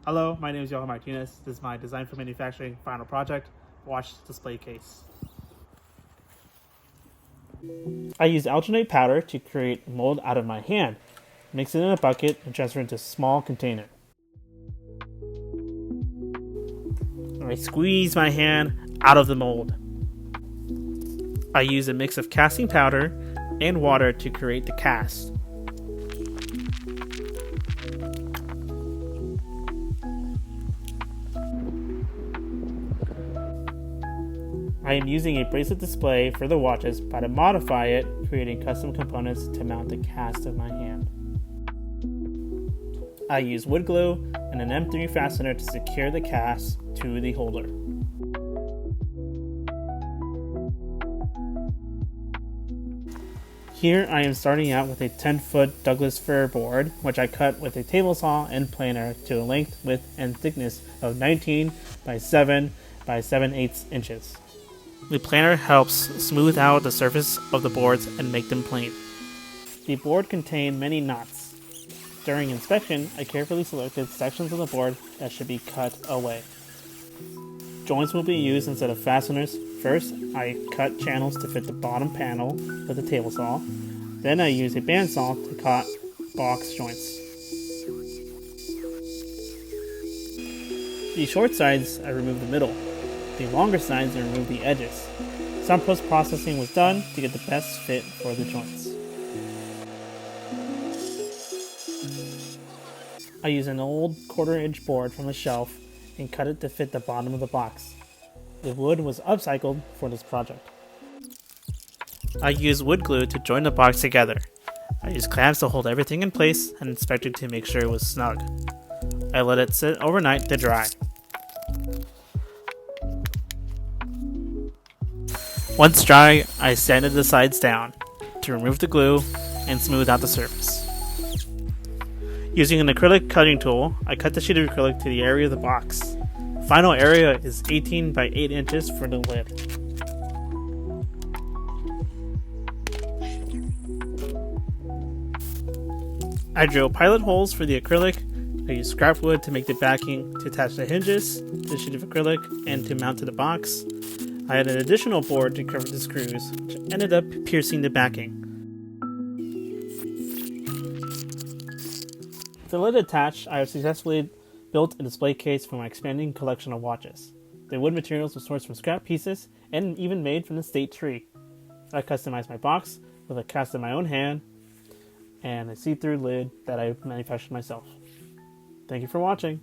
Hello, my name is Johan Martinez. This is my design for manufacturing final project, watch display case. I use alginate powder to create mold out of my hand. Mix it in a bucket and transfer it into a small container. I squeeze my hand out of the mold. I use a mix of casting powder and water to create the cast. I am using a bracelet display for the watches, but I modify it, creating custom components to mount the cast of my hand. I use wood glue and an M3 fastener to secure the cast to the holder. Here I am starting out with a 10-foot Douglas fir board, which I cut with a table saw and planer to a length, width, and thickness of 19 by 7 by 7/8 inches. The planer helps smooth out the surface of the boards and make them plain. The board contained many knots. During inspection, I carefully selected sections of the board that should be cut away. Joints will be used instead of fasteners. First, I cut channels to fit the bottom panel with a table saw. Then I use a bandsaw to cut box joints. The short sides, I remove the middle. The longer sides, I remove the edges. Some post-processing was done to get the best fit for the joints. I use an old 1/4-inch board from the shelf and cut it to fit the bottom of the box. The wood was upcycled for this project. I used wood glue to join the box together. I used clamps to hold everything in place and inspected to make sure it was snug. I let it sit overnight to dry. Once dry, I sanded the sides down to remove the glue and smooth out the surface. Using an acrylic cutting tool, I cut the sheet of acrylic to the area of the box. Final area is 18 by 8 inches for the lid. I drill pilot holes for the acrylic. I use scrap wood to make the backing to attach the hinges to the sheet of acrylic and to mount to the box. I had an additional board to cover the screws, which ended up piercing the backing. With the lid attached, I have successfully built a display case for my expanding collection of watches. The wood materials were sourced from scrap pieces and even made from the state tree. I customized my box with a cast of my own hand and a see-through lid that I manufactured myself. Thank you for watching.